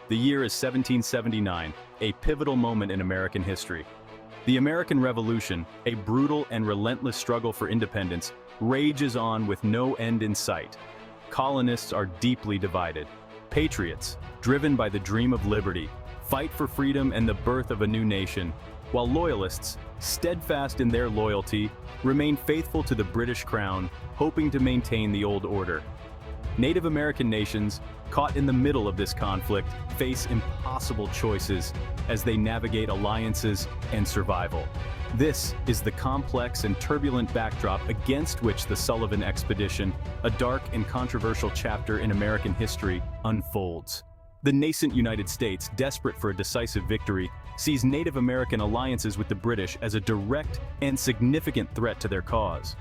The year is 1779, a pivotal moment in American history. The American Revolution, a brutal and relentless struggle for independence, rages on with no end in sight. Colonists are deeply divided. Patriots, driven by the dream of liberty, fight for freedom and the birth of a new nation, while loyalists, steadfast in their loyalty, remain faithful to the British Crown, hoping to maintain the old order. Native American nations, caught in the middle of this conflict, face impossible choices as they navigate alliances and survival. This is the complex and turbulent backdrop against which the Sullivan expedition, a dark and controversial chapter in American history, unfolds. The nascent United States, desperate for a decisive victory, sees Native American alliances with the British as a direct and significant threat to their cause.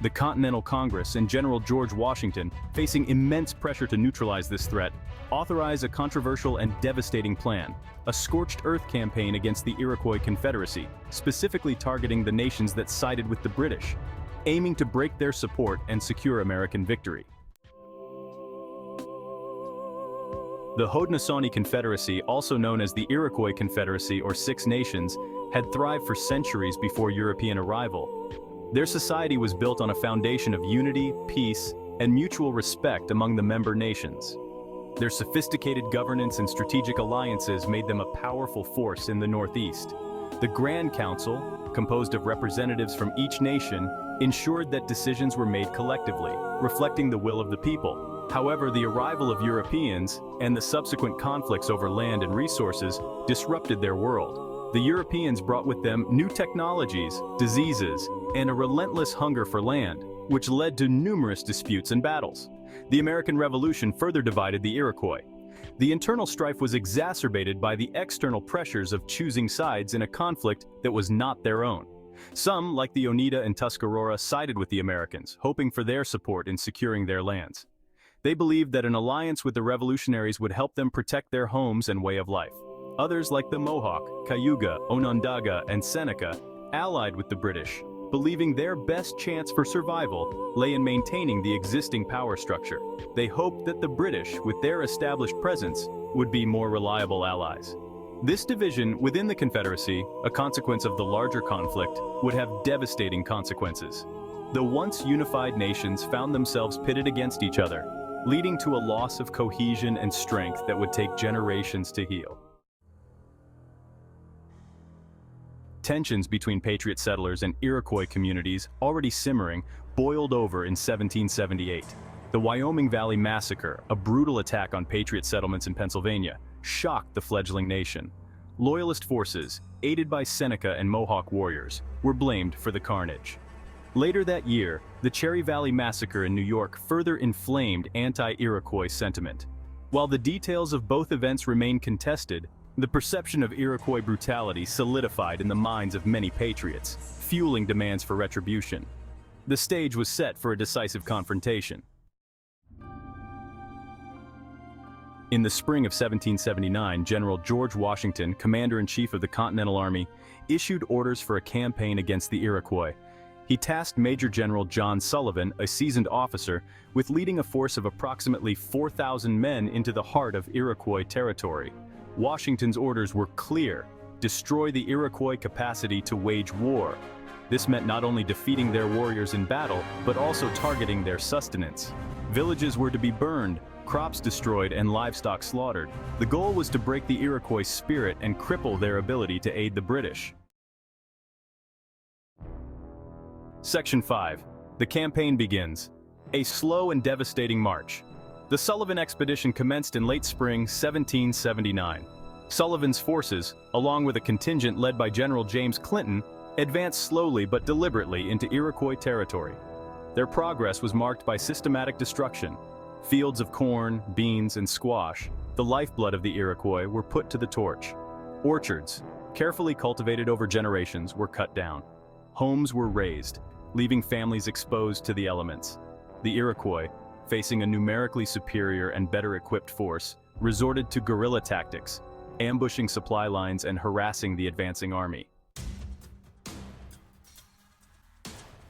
The Continental Congress and General George Washington, facing immense pressure to neutralize this threat, authorize a controversial and devastating plan, a scorched earth campaign against the Iroquois Confederacy, specifically targeting the nations that sided with the British, aiming to break their support and secure American victory. The Haudenosaunee Confederacy, also known as the Iroquois Confederacy or Six Nations, had thrived for centuries before European arrival. Their society was built on a foundation of unity, peace, and mutual respect among the member nations. Their sophisticated governance and strategic alliances made them a powerful force in the Northeast. The Grand Council, composed of representatives from each nation, ensured that decisions were made collectively, reflecting the will of the people. However, the arrival of Europeans and the subsequent conflicts over land and resources disrupted their world. The Europeans brought with them new technologies, diseases, and a relentless hunger for land, which led to numerous disputes and battles. The American Revolution further divided the Iroquois. The internal strife was exacerbated by the external pressures of choosing sides in a conflict that was not their own. Some, like the Oneida and Tuscarora, sided with the Americans, hoping for their support in securing their lands. They believed that an alliance with the revolutionaries would help them protect their homes and way of life. Others, like the Mohawk, Cayuga, Onondaga, and Seneca, allied with the British, believing their best chance for survival lay in maintaining the existing power structure. They hoped that the British, with their established presence, would be more reliable allies. This division within the Confederacy, a consequence of the larger conflict, would have devastating consequences. The once unified nations found themselves pitted against each other, leading to a loss of cohesion and strength that would take generations to heal. Tensions between Patriot settlers and Iroquois communities, already simmering, boiled over in 1778. The Wyoming Valley Massacre, a brutal attack on Patriot settlements in Pennsylvania, shocked the fledgling nation. Loyalist forces, aided by Seneca and Mohawk warriors, were blamed for the carnage. Later that year, the Cherry Valley Massacre in New York further inflamed anti-Iroquois sentiment. While the details of both events remain contested, the perception of Iroquois brutality solidified in the minds of many patriots, fueling demands for retribution. The stage was set for a decisive confrontation. In the spring of 1779, General George Washington, Commander-in-Chief of the Continental Army, issued orders for a campaign against the Iroquois. He tasked Major General John Sullivan, a seasoned officer, with leading a force of approximately 4,000 men into the heart of Iroquois territory. Washington's orders were clear: destroy the Iroquois capacity to wage war. This meant not only defeating their warriors in battle, but also targeting their sustenance. Villages were to be burned, crops destroyed, and livestock slaughtered. The goal was to break the Iroquois' spirit and cripple their ability to aid the British. Section 5. The campaign begins. A slow and devastating march. The Sullivan expedition commenced in late spring 1779. Sullivan's forces, along with a contingent led by General James Clinton, advanced slowly but deliberately into Iroquois territory. Their progress was marked by systematic destruction. Fields of corn, beans, and squash, the lifeblood of the Iroquois, were put to the torch. Orchards, carefully cultivated over generations, were cut down. Homes were razed, leaving families exposed to the elements. The Iroquois, facing a numerically superior and better equipped force, resorted to guerrilla tactics, ambushing supply lines and harassing the advancing army.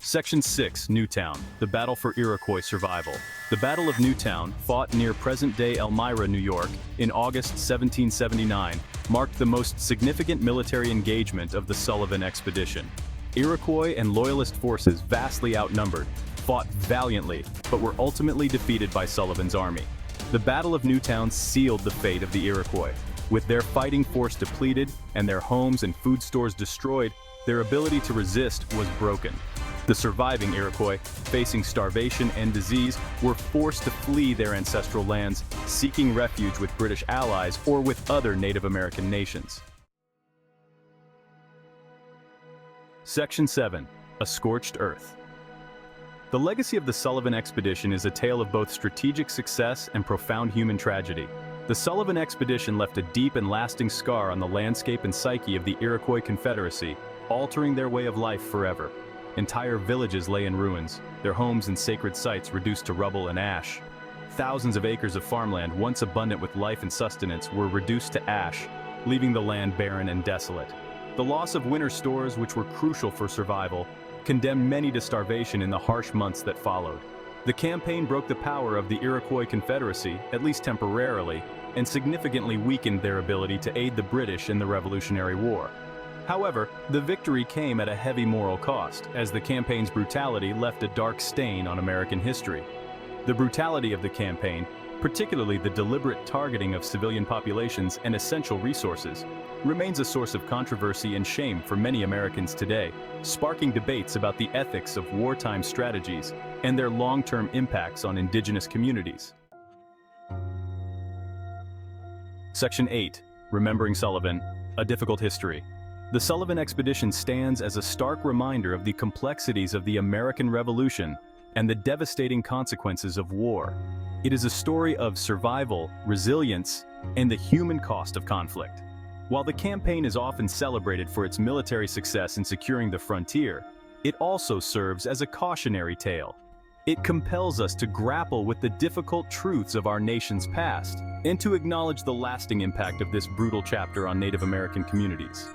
Section 6, Newtown, the battle for Iroquois survival. The Battle of Newtown, fought near present-day Elmira, New York, in August 1779, marked the most significant military engagement of the Sullivan expedition. Iroquois and Loyalist forces, vastly outnumbered, fought valiantly, but were ultimately defeated by Sullivan's army. The Battle of Newtown sealed the fate of the Iroquois. With their fighting force depleted and their homes and food stores destroyed, their ability to resist was broken. The surviving Iroquois, facing starvation and disease, were forced to flee their ancestral lands, seeking refuge with British allies or with other Native American nations. Section 7. A Scorched Earth. The legacy of the Sullivan expedition is a tale of both strategic success and profound human tragedy. The Sullivan expedition left a deep and lasting scar on the landscape and psyche of the Iroquois Confederacy, altering their way of life forever. Entire villages lay in ruins, their homes and sacred sites reduced to rubble and ash. Thousands of acres of farmland, once abundant with life and sustenance, were reduced to ash, leaving the land barren and desolate. The loss of winter stores, which were crucial for survival, condemned many to starvation in the harsh months that followed. The campaign broke the power of the Iroquois Confederacy, at least temporarily, and significantly weakened their ability to aid the British in the Revolutionary War. However, the victory came at a heavy moral cost, as the campaign's brutality left a dark stain on American history. The brutality of the campaign, particularly the deliberate targeting of civilian populations and essential resources, remains a source of controversy and shame for many Americans today, sparking debates about the ethics of wartime strategies and their long-term impacts on indigenous communities. Section 8. Remembering Sullivan, a difficult history. The Sullivan expedition stands as a stark reminder of the complexities of the American Revolution and the devastating consequences of war. It is a story of survival, resilience, and the human cost of conflict. While the campaign is often celebrated for its military success in securing the frontier, it also serves as a cautionary tale. It compels us to grapple with the difficult truths of our nation's past and to acknowledge the lasting impact of this brutal chapter on Native American communities.